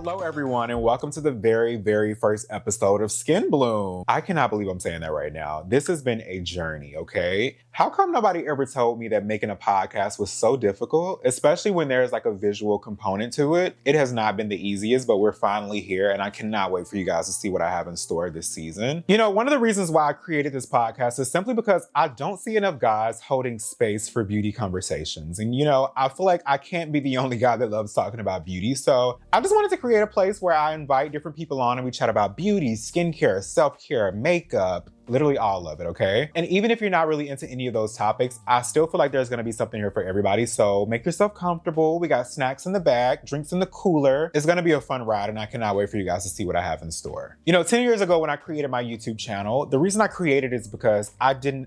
Hello, everyone, and welcome to the very, very first episode of Skin Blüm. I cannot believe I'm saying that right now. This has been a journey, okay? How come nobody ever told me that making a podcast was so difficult, especially when there's like a visual component to it? It has not been the easiest, but we're finally here, and I cannot wait for you guys to see what I have in store this season. You know, one of the reasons why I created this podcast is simply because I don't see enough guys holding space for beauty conversations. And you know, I feel like I can't be the only guy that loves talking about beauty, so I just wanted to create a place where I invite different people on and we chat about beauty, skincare, self-care, makeup, literally all of it, okay? And even if you're not really into any of those topics, I still feel like there's gonna be something here for everybody. So make yourself comfortable. We got snacks in the back, drinks in the cooler. It's gonna be a fun ride and I cannot wait for you guys to see what I have in store. You know, 10 years ago when I created my YouTube channel, the reason I created it is because I didn't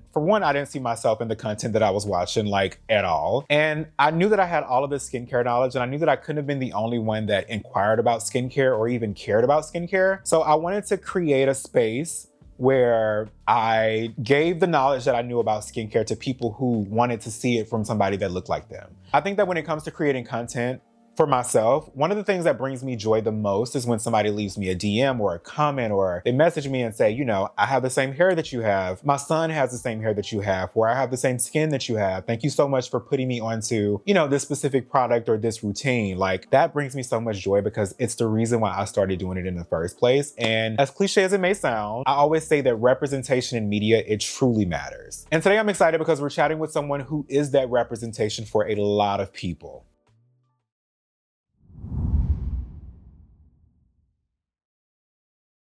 see myself in the content that I was watching like at all. And I knew that I had all of this skincare knowledge and I knew that I couldn't have been the only one that inquired about skincare or even cared about skincare. So I wanted to create a space where I gave the knowledge that I knew about skincare to people who wanted to see it from somebody that looked like them. I think that when it comes to creating content for myself, one of the things that brings me joy the most is when somebody leaves me a DM or a comment or they message me and say, you know, I have the same hair that you have. My son has the same hair that you have, or I have the same skin that you have. Thank you so much for putting me onto, you know, this specific product or this routine. Like that brings me so much joy because it's the reason why I started doing it in the first place. And as cliche as it may sound, I always say that representation in media, it truly matters. And today I'm excited because we're chatting with someone who is that representation for a lot of people.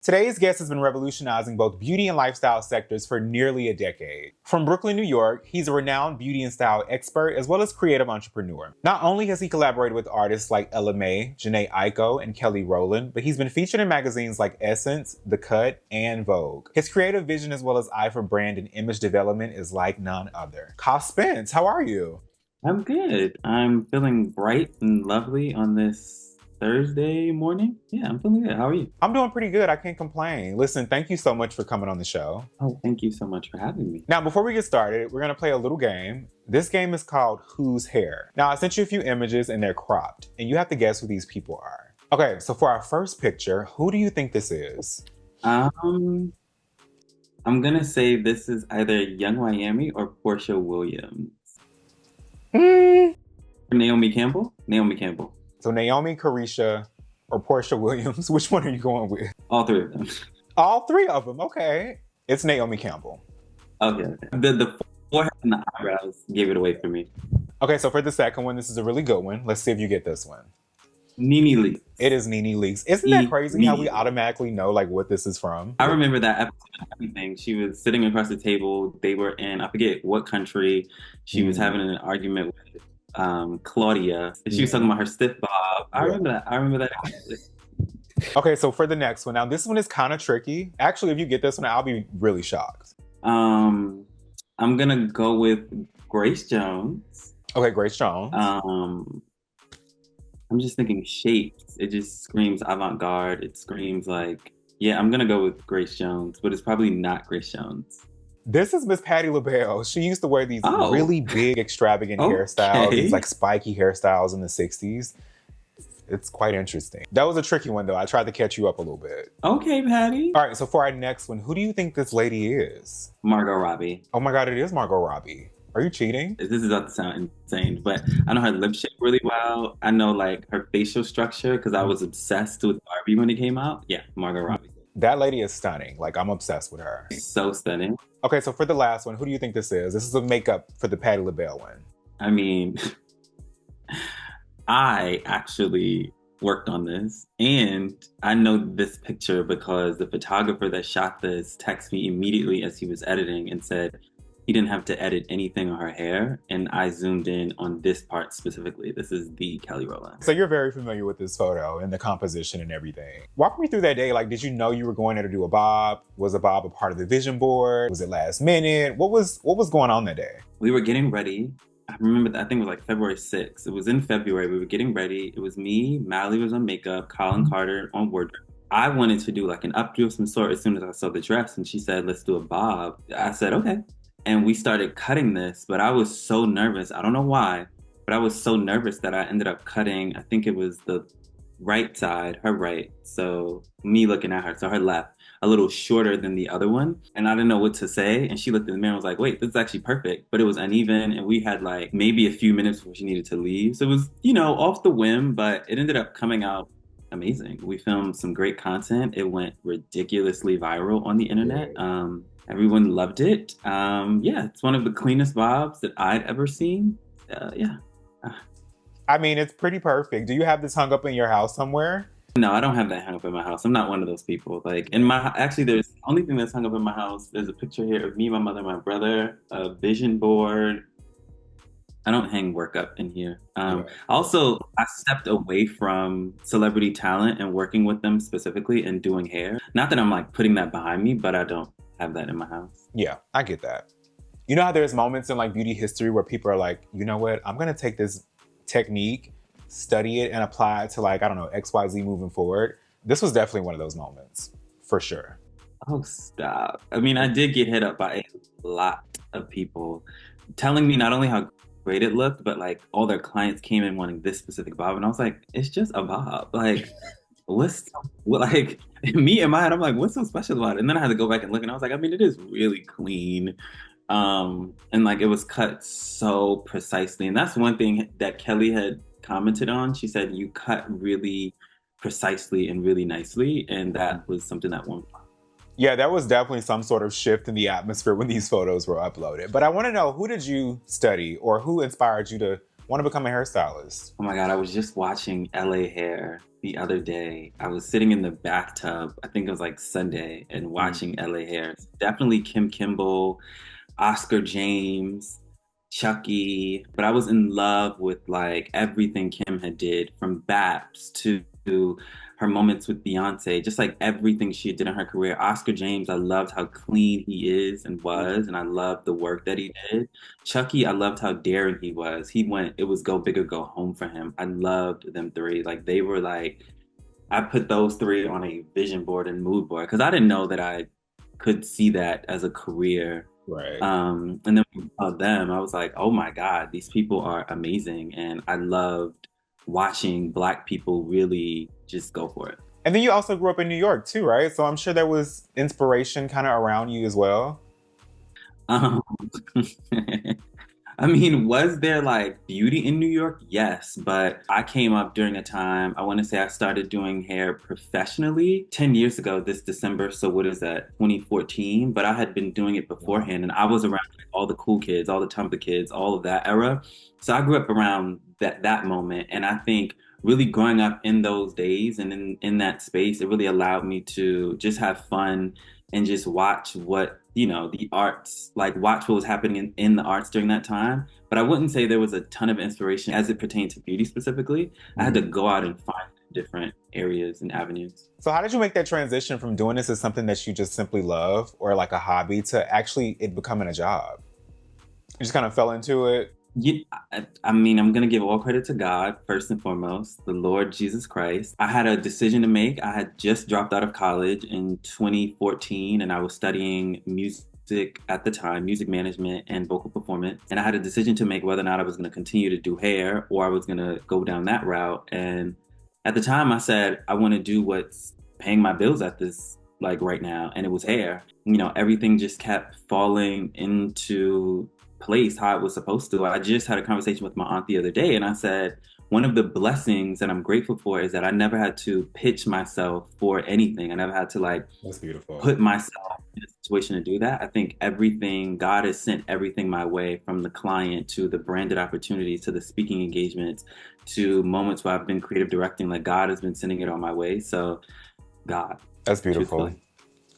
Today's guest has been revolutionizing both beauty and lifestyle sectors for nearly a decade. From Brooklyn, New York, he's a renowned beauty and style expert as well as creative entrepreneur. Not only has he collaborated with artists like Ella Mai, Jhené Aiko, and Kelly Rowland, but he's been featured in magazines like Essence, The Cut, and Vogue. His creative vision as well as eye for brand and image development is like none other. Kahh Spence, how are you? I'm good. I'm feeling bright and lovely on this Thursday morning. Yeah, I'm feeling good. How are you? I'm doing pretty good. I can't complain. Listen, thank you so much for coming on the show. Oh, thank you so much for having me. Now, before we get started, we're gonna play a little game. This game is called Whose Hair? Now, I sent you a few images and they're cropped, and you have to guess who these people are. Okay, so for our first picture, who do you think this is? I'm gonna say this is either Young Miami or Portia Williams. Naomi Campbell? Naomi Campbell. So Naomi, Carisha, or Portia Williams, which one are you going with? All three of them. All three of them, okay. It's Naomi Campbell. Okay. The forehead and the eyebrows gave it away for me. Okay, so for the second one, this is a really good one. Let's see if you get this one. Nene Leakes. It is Nene Leakes. Isn't that crazy how we automatically know like what this is from? I remember that episode of everything. She was sitting across the table. They were in, I forget what country. She was having an argument with Claudia. She was talking about her stiff bob. I remember that. Okay, so for the next one, now this one is kind of tricky. Actually, if you get this one, I'll be really shocked. I'm gonna go with Grace Jones. Okay, Grace Jones. I'm just thinking shapes. It just screams avant-garde. It screams like, yeah, I'm gonna go with Grace Jones, but it's probably not Grace Jones. This is Miss Patti LaBelle. She used to wear these really big, extravagant hairstyles, these like spiky hairstyles in the 60s. It's quite interesting. That was a tricky one though. I tried to catch you up a little bit. Okay, Patty. All right, so for our next one, who do you think this lady is? Margot Robbie. Oh my God, it is Margot Robbie. Are you cheating? This is about to sound insane, but I know her lip shape really well. I know like her facial structure because I was obsessed with Barbie when it came out. Yeah, Margot Robbie. That lady is stunning. Like, I'm obsessed with her. So stunning. Okay, so for the last one, who do you think this is? This is a makeup for the Patti LaBelle one. I mean, I actually worked on this, and I know this picture because the photographer that shot this texted me immediately as he was editing and said he didn't have to edit anything on her hair, and I zoomed in on this part specifically. This is the Kelly Rowland. So you're very familiar with this photo and the composition and everything. Walk me through that day. Like, did you know you were going there to do a bob? Was a bob a part of the vision board? Was it last minute? What was going on that day? We were getting ready. I remember I think it was like February 6th. It was in February. We were getting ready. It was me, Mally was on makeup, Colin Carter on wardrobe. I wanted to do like an updo of some sort as soon as I saw the dress, and she said, let's do a bob. I said, okay. And we started cutting this, but I was so nervous. I don't know why, but I was so nervous that I ended up cutting, I think it was the right side, her right. So me looking at her, so her left, a little shorter than the other one. And I didn't know what to say. And she looked in the mirror and was like, wait, this is actually perfect. But it was uneven. And we had like maybe a few minutes before she needed to leave. So it was, off the whim, but it ended up coming out amazing. We filmed some great content. It went ridiculously viral on the internet. Everyone loved it. Yeah, it's one of the cleanest bobs that I'd ever seen. Yeah. I mean, it's pretty perfect. Do you have this hung up in your house somewhere? No, I don't have that hung up in my house. I'm not one of those people. Like actually, there's the only thing that's hung up in my house. There's a picture here of me, my mother, my brother, a vision board. I don't hang work up in here. Also, I stepped away from celebrity talent and working with them specifically and doing hair. Not that I'm like putting that behind me, but I don't have that in my house. Yeah, I get that. You know how there's moments in like beauty history where people are like, you know what, I'm gonna take this technique, study it, and apply it to like, I don't know, XYZ moving forward. This was definitely one of those moments, for sure. Oh, stop. I mean, I did get hit up by a lot of people telling me not only how great it looked, but like all their clients came in wanting this specific bob. And I was like, it's just a bob. Like, like me in my head, I'm like, what's so special about it? And then I had to go back and look and I was like, I mean, it is really clean. And like it was cut so precisely. And that's one thing that Kelly had commented on. She said, you cut really precisely and really nicely. And that was something that warmed my heart. Yeah, that was definitely some sort of shift in the atmosphere when these photos were uploaded. But I want to know, who did you study or who inspired you to want to become a hairstylist? Oh my God, I was just watching LA Hair the other day. I was sitting in the bathtub, I think it was like Sunday, and watching LA Hair. Definitely Kim Kimble, Oscar James, Chucky. But I was in love with like everything Kim had did, from Baps to her moments with Beyonce, just like everything she did in her career. Oscar James, I loved how clean he is and was, and I loved the work that he did. Chucky, I loved how daring he was. It was go big or go home for him. I loved them three. Like they were like, I put those three on a vision board and mood board because I didn't know that I could see that as a career. Right. And then when I saw them, I was like, oh my God, these people are amazing. And I loved watching Black people really just go for it. And then you also grew up in New York too, right? So I'm sure there was inspiration kind of around you as well. I mean, was there like beauty in New York? Yes, but I came up during a time, I want to say I started doing hair professionally 10 years ago this December. So what is that, 2014? But I had been doing it beforehand and I was around all the cool kids, all the Tumblr kids, all of that era. So I grew up around that moment. And I think really growing up in those days and in that space, it really allowed me to just have fun and just watch what, the arts, like watch what was happening in the arts during that time. But I wouldn't say there was a ton of inspiration as it pertained to beauty specifically. I had to go out and find different areas and avenues. So how did you make that transition from doing this as something that you just simply love or like a hobby to actually it becoming a job? You just kind of fell into it? Yeah, I mean, I'm going to give all credit to God, first and foremost, the Lord Jesus Christ. I had a decision to make. I had just dropped out of college in 2014, and I was studying music at the time, music management and vocal performance. And I had a decision to make whether or not I was going to continue to do hair or I was going to go down that route. And at the time, I said, I want to do what's paying my bills at this, like right now. And it was hair. Everything just kept falling into place how it was supposed to. I just had a conversation with my aunt the other day and I said, one of the blessings that I'm grateful for is that I never had to pitch myself for anything. I never had to That's beautiful. Put myself in a situation to do that. I think God has sent everything my way, from the client to the branded opportunities to the speaking engagements to moments where I've been creative directing. Like God has been sending it on my way. So God. That's beautiful. Truthfully.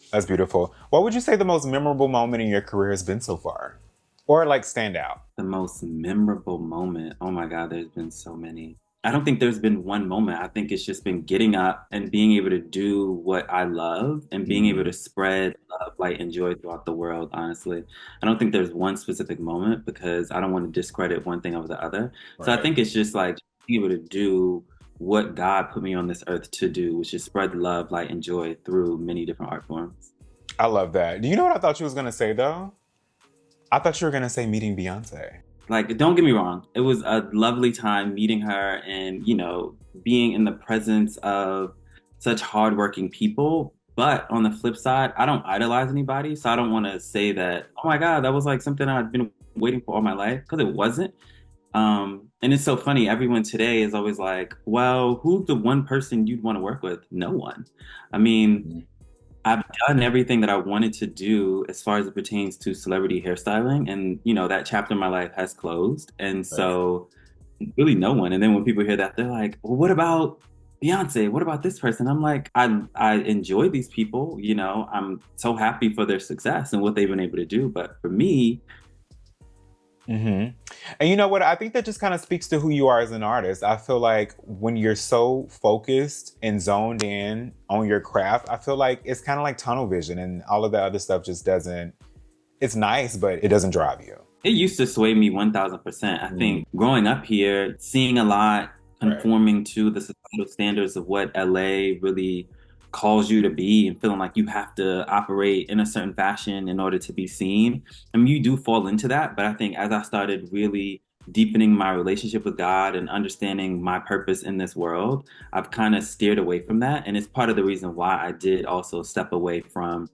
That's beautiful. What would you say the most memorable moment in your career has been so far? Or like stand out? The most memorable moment. Oh my God, there's been so many. I don't think there's been one moment. I think it's just been getting up and being able to do what I love and being able to spread love, light, and joy throughout the world, honestly. I don't think there's one specific moment because I don't want to discredit one thing over the other. Right. So I think it's just like being able to do what God put me on this earth to do, which is spread love, light, and joy through many different art forms. I love that. Do you know what I thought you was going to say though? I thought you were going to say meeting Beyonce. Like, don't get me wrong, it was a lovely time meeting her and, being in the presence of such hardworking people. But on the flip side, I don't idolize anybody. So I don't want to say that, oh my God, that was like something I've been waiting for all my life, because it wasn't. And it's so funny. Everyone today is always like, well, who's the one person you'd want to work with? No one. I mean, Mhm. I've done everything that I wanted to do as far as it pertains to celebrity hairstyling. And, that chapter in my life has closed. And Right. so really no one. And then when people hear that, they're like, well, what about Beyonce? What about this person? I'm like, I enjoy these people, I'm so happy for their success and what they've been able to do. But for me, hmm And you know what? I think that just kind of speaks to who you are as an artist. I feel like when you're so focused and zoned in on your craft, I feel like it's kind of like tunnel vision and all of the other stuff just doesn't, it's nice, but it doesn't drive you. it used to sway me 1000%. I Mm, think growing up here, seeing a lot, right. conforming to the societal standards of what LA really calls you to be, and feeling like you have to operate in a certain fashion in order to be seen. I mean, you do fall into that, but I think as I started really deepening my relationship with God and understanding my purpose in this world, I've kind of steered away from that. And it's part of the reason why I did also step away from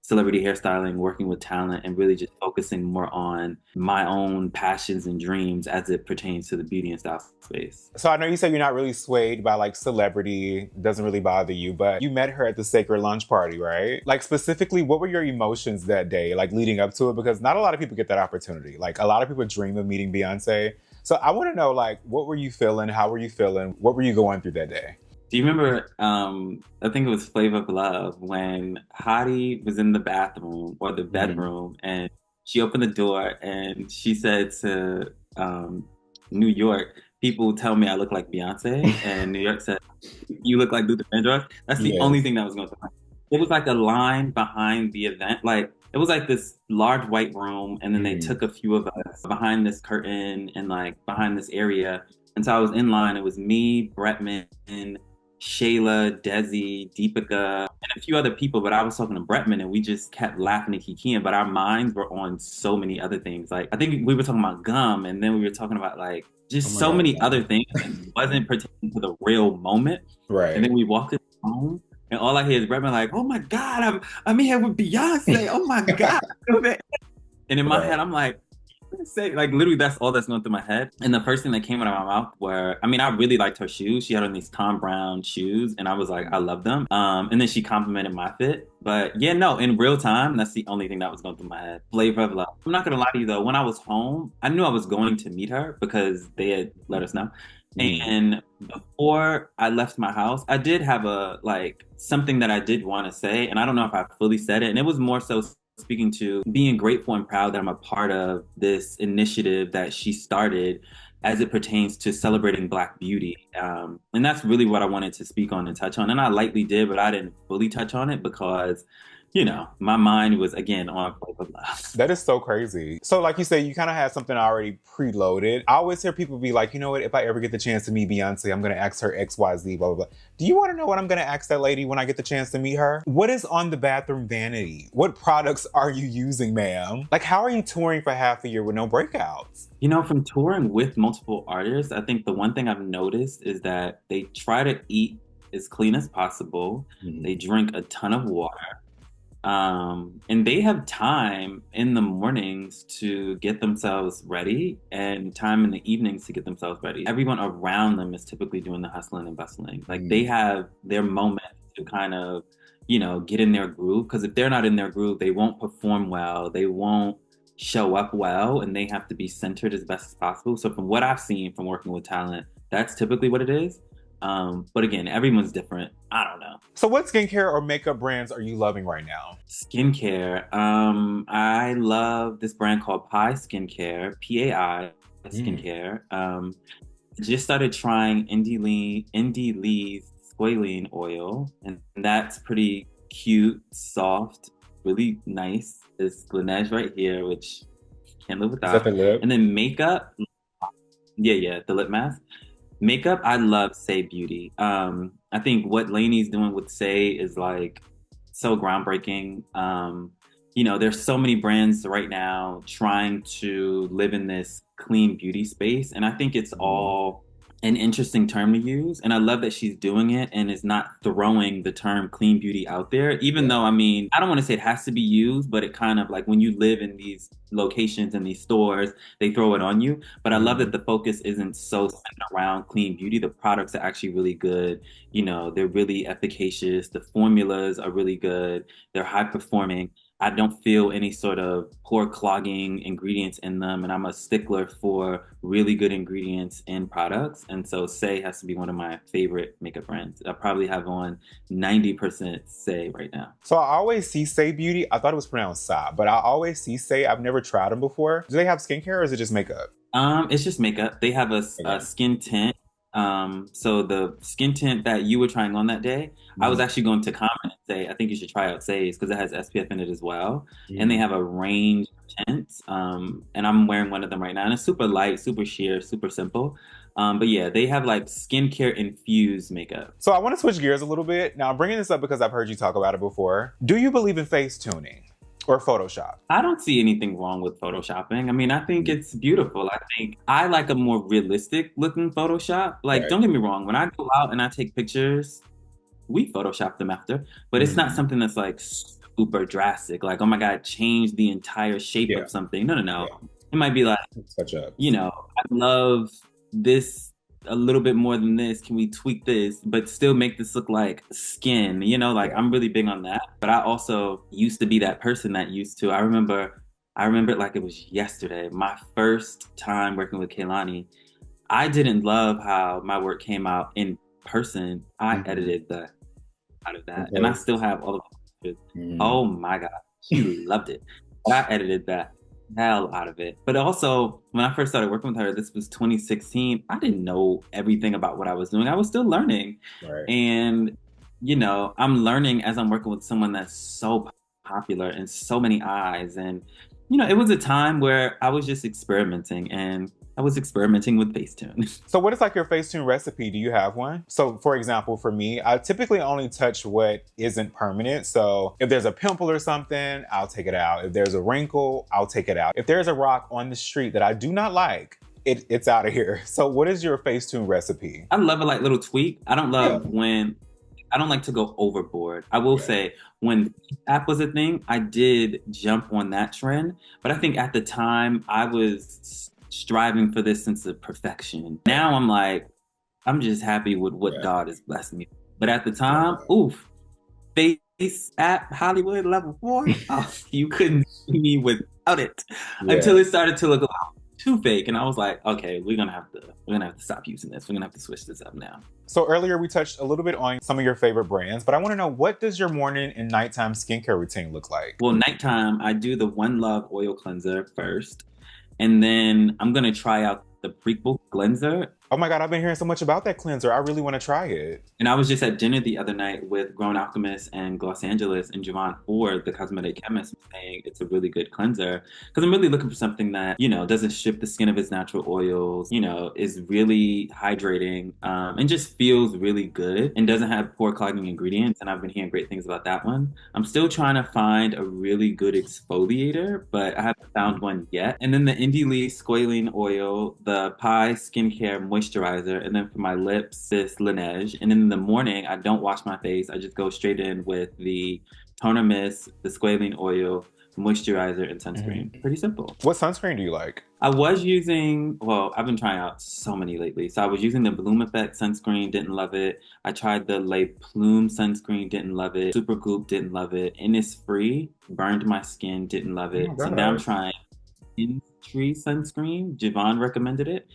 celebrity hairstyling, working with talent, and really just focusing more on my own passions and dreams as it pertains to the beauty and style space. So I know you said you're not really swayed by like celebrity, doesn't really bother you, but you met her at the Sacred Lunch Party, right? Like specifically, what were your emotions that day, like leading up to it? Because not a lot of people get that opportunity. Like a lot of people dream of meeting Beyonce. So I want to know, like, what were you feeling? How were you feeling? What were you going through that day? Do you remember, I think it was Flavor of Love, when Hottie was in the bathroom or the Mhm. bedroom, and she opened the door and she said to New York, people tell me I look like Beyonce. And New York said, you look like Luther Vandross. That's the only Yes. thing that was going to happen. It was like a line behind the event. Like, it was like this large white room, and then they Mhm. took a few of us behind this curtain and like behind this area. And so I was in line. It was me, Bretman, Shayla, Desi, Deepika, and a few other people. But I was talking to Bretman, and we just kept laughing and kikiing. But our minds were on so many other things. Like, I think we were talking about gum, and then we were talking about like Oh just my so God. many other things that wasn't pertaining to the real moment. And Right. then we walked in the room, and all I hear is Bretman like, "Oh my God, I'm here with Beyonce. Oh my God." And in my head, Right. I'm like, say, like, literally that's all that's going through my head. And the first thing that came out of my mouth were, I mean, I really liked her shoes. She had on these Tom Brown shoes, and I was like, I love them. And then she complimented my fit. But yeah, no, in real time, that's the only thing that was going through my head. Flavor of Love. I'm not gonna lie to you though, when I was home, I knew I was going to meet her because they had let us know. Mhm. And before I left my house, I did have a like something that I did want to say, and I don't know if I fully said it. And it was more so speaking to being grateful and proud that I'm a part of this initiative that she started as it pertains to celebrating Black beauty. And that's really what I wanted to speak on and touch on. And I lightly did, but I didn't fully touch on it because, my mind was again on Flavor Love. That is so crazy. So, like you said, you kind of had something already preloaded. I always hear people be like, you know what, if I ever get the chance to meet Beyonce, I'm going to ask her XYZ, blah, blah, blah. Do you want to know what I'm going to ask that lady when I get the chance to meet her? What is on the bathroom vanity? What products are you using, ma'am? Like, how are you touring for half a year with no breakouts? From touring with multiple artists, I think the one thing I've noticed is that they try to eat as clean as possible. They Mhm. drink a ton of water. And they have time in the mornings to get themselves ready and time in the evenings to get themselves ready. Everyone around them is typically doing the hustling and bustling. Like, they Mhm. have their moment to kind of, get in their groove. Because if they're not in their groove, they won't perform well. They won't show up well, and they have to be centered as best as possible. So from what I've seen from working with talent, that's typically what it is. But again, everyone's different. I don't know. So, what skincare or makeup brands are you loving right now? Skincare. I love this brand called Pai Skincare, PAI Mm. Skincare. Just started trying Indie Lee's squalene oil, and that's pretty cute, soft, really nice. It's Laneige right here, which can't live Is that without. the lip? And then makeup, yeah, the lip mask. Makeup, I love Say Beauty. I think what Lainey's doing with Say is like so groundbreaking. there's so many brands right now trying to live in this clean beauty space. And I think it's all an interesting term to use. And I love that she's doing it and is not throwing the term clean beauty out there, even though, I mean, I don't want to say it has to be used, but it kind of like when you live in these locations and these stores, they throw it on you. But I love that the focus isn't so centered around clean beauty. The products are actually really good. They're really efficacious. The formulas are really good. They're high performing. I don't feel any sort of pore clogging ingredients in them. And I'm a stickler for really good ingredients in products. And so Saie has to be one of my favorite makeup brands. I probably have on 90% Saie right now. So I always see Saie Beauty. I thought it was pronounced Sa, but I always see Saie. I've never tried them before. Do they have skincare or is it just makeup? It's just makeup. They have a skin tint. So the skin tint that you were trying on that day, I was actually going to comment and say, I think you should try out Saie's because it has SPF in it as well. And they have a range of tints. And I'm wearing one of them right now. And it's super light, super sheer, super simple. But yeah, they have like skincare infused makeup. So I want to switch gears a little bit. Now I'm bringing this up because I've heard you talk about it before. Do you believe in face tuning? Or Photoshop? I don't see anything wrong with Photoshopping. I mean, I think it's beautiful. I think I like a more realistic looking Photoshop. Like, don't get me wrong. When I go out and I take pictures, we Photoshop them after. But it's not something that's like super drastic. Like, oh my God, change the entire shape of something. No. It might be like, I love this a little bit more than this. Can we tweak this, but still make this look like skin? I'm really big on that. But I also used to be that person that used to. I remember it like it was yesterday. My first time working with Kehlani, I didn't love how my work came out in person. I edited the out of that, and I still have all of the pictures. Oh my God, she loved it. But I edited that hell out of it. But also, when I first started working with her, this was 2016, I didn't know everything about what I was doing. I was still learning. And, I'm learning as I'm working with someone that's so popular and so many eyes. And, it was a time where I was just experimenting, and I was experimenting with Facetune. So what is like your Facetune recipe? Do you have one? So for example, for me, I typically only touch what isn't permanent. So if there's a pimple or something, I'll take it out. If there's a wrinkle, I'll take it out. If there's a rock on the street that I do not like, it's out of here. So what is your Facetune recipe? I love a little tweak. I don't love when I don't like to go overboard. I will say when app was a thing, I did jump on that trend. But I think at the time I was striving for this sense of perfection. Now I'm like, I'm just happy with what God has blessed me. But at the time, Face app Hollywood level 4, you couldn't see me without it until it started to look a lot too fake. And I was like, okay, we're gonna have to stop using this. We're gonna have to switch this up now. So earlier we touched a little bit on some of your favorite brands, but I want to know, what does your morning and nighttime skincare routine look like? Well, nighttime, I do the One Love oil cleanser first. And then I'm going to try out the Prequel cleanser. Oh my God, I've been hearing so much about that cleanser. I really want to try it. And I was just at dinner the other night with Grown Alchemist and Los Angeles, and Javon Ford, the cosmetic chemist, saying it's a really good cleanser. Because I'm really looking for something that, doesn't strip the skin of its natural oils, is really hydrating, and just feels really good and doesn't have pore clogging ingredients. And I've been hearing great things about that one. I'm still trying to find a really good exfoliator, but I haven't found one yet. And then the Indie Lee Squalene Oil, the Pi Skincare Moisturizer, and then for my lips, this Laneige. And in the morning, I don't wash my face. I just go straight in with the toner mist, the squalene oil, moisturizer, and sunscreen. Pretty simple. What sunscreen do you like? I was using, I've been trying out so many lately. So I was using the Bloom Effect sunscreen, didn't love it. I tried the Le Plume sunscreen, didn't love it. Supergoop, didn't love it. Innisfree, burned my skin, didn't love it. So now I'm trying Tree sunscreen. Javon recommended it.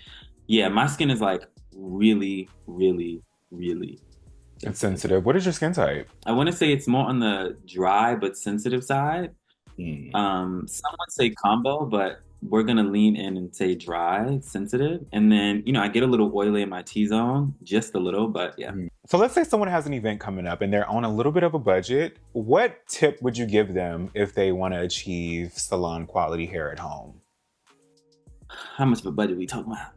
Yeah, my skin is like really, really, really it's sensitive. What is your skin type? I want to say it's more on the dry but sensitive side. Some would say combo, but we're gonna lean in and say dry, sensitive. And then, I get a little oily in my T-zone, just a little, but yeah. So let's say someone has an event coming up and they're on a little bit of a budget. What tip would you give them if they want to achieve salon quality hair at home? How much of a budget we talking about?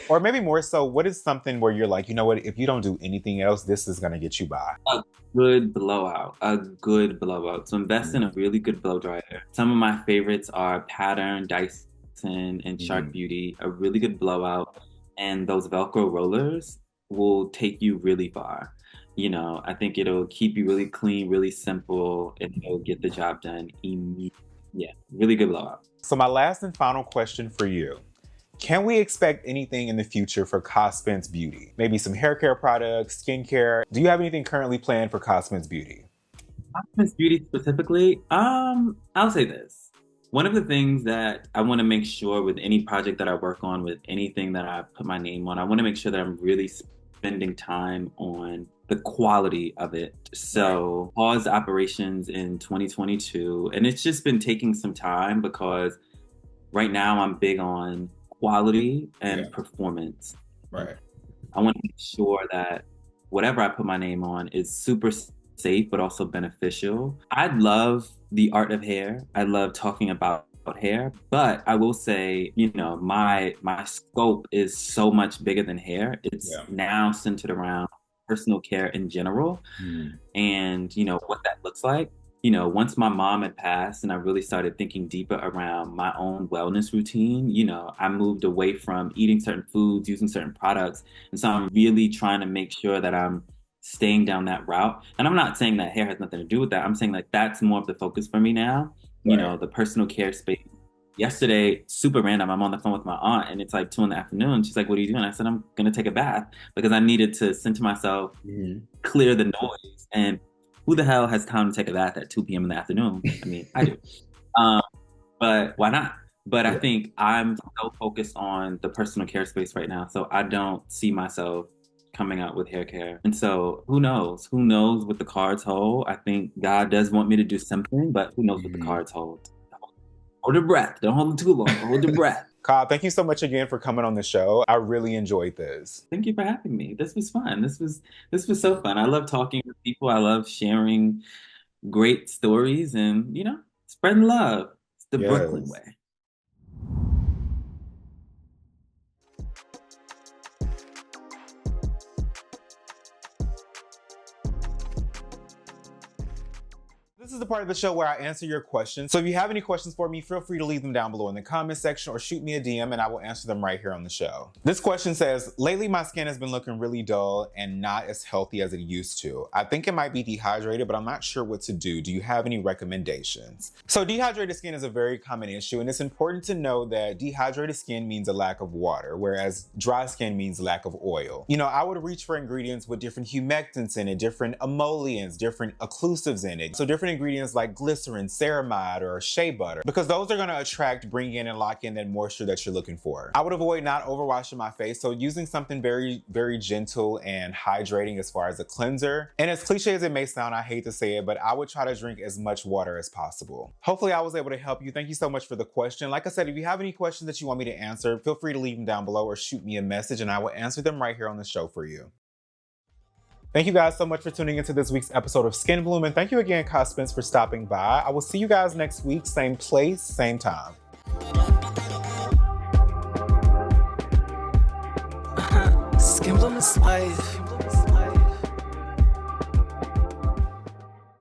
Or maybe more so, what is something where you're like, you know what, if you don't do anything else, this is gonna get you by? A good blowout. A good blowout. So invest in a really good blow dryer. Some of my favorites are Pattern, Dyson, and Shark Beauty. A really good blowout. And those Velcro rollers will take you really far. You know, I think it'll keep you really clean, really simple, and it'll get the job done immediately. Yeah, really good blowout. So my last and final question for you. Can we expect anything in the future for Kahh Spence Beauty? Maybe some hair care products, skincare. Do you have anything currently planned for Kahh Spence Beauty? Miss Beauty specifically, I'll say this. One of the things that I want to make sure with any project that I work on, with anything that I put my name on, I want to make sure that I'm really spending time on the quality of it. So paused operations in 2022, and it's just been taking some time because right now I'm big on quality and performance. Right. I want to make sure that whatever I put my name on is super safe, but also beneficial. I love the art of hair. I love talking about hair, but I will say, you know, my scope is so much bigger than hair. It's now centered around personal care in general. And, you know, what that looks like. You know, once my mom had passed and I really started thinking deeper around my own wellness routine, you know, I moved away from eating certain foods, using certain products. And so I'm really trying to make sure that I'm staying down that route. And I'm not saying that hair has nothing to do with that. I'm saying like that's more of the focus for me now. You know, the personal care space. Yesterday, super random, I'm on the phone with my aunt and it's like 2 PM. She's like, what are you doing? I said, I'm going to take a bath because I needed to center myself, clear the noise. And who the hell has time to take a bath at 2 PM in the afternoon? I mean, I do. But why not? But I think I'm so focused on the personal care space right now. So I don't see myself coming out with hair care. And so who knows? Who knows what the cards hold? I think God does want me to do something, but who knows what the cards hold? Hold your breath. Don't hold it too long. Hold your breath. Kahh, thank you so much again for coming on the show. I really enjoyed this. Thank you for having me. This was fun. This was so fun. I love talking with people. I love sharing great stories and, you know, spreading love. It's the Brooklyn way. This is the part of the show where I answer your questions. So if you have any questions for me, feel free to leave them down below in the comment section or shoot me a DM and I will answer them right here on the show. This question says, lately my skin has been looking really dull and not as healthy as it used to. I think it might be dehydrated, but I'm not sure what to do. Do you have any recommendations? So dehydrated skin is a very common issue, and it's important to know that dehydrated skin means a lack of water, whereas dry skin means lack of oil. You know, I would reach for ingredients with different humectants in it, different emollients, different occlusives in it. So different ingredients like glycerin, ceramide, or shea butter, because those are going to attract, bring in, and lock in that moisture that you're looking for. I would avoid not overwashing my face, so using something very, very gentle and hydrating as far as a cleanser. And as cliche as it may sound, I hate to say it, but I would try to drink as much water as possible. Hopefully I was able to help you. Thank you so much for the question. Like I said, if you have any questions that you want me to answer, feel free to leave them down below or shoot me a message and I will answer them right here on the show for you. Thank you guys so much for tuning into this week's episode of Skin Blüm, and thank you again, Kahh Spence, for stopping by. I will see you guys next week, same place, same time. Skin Blüm is life.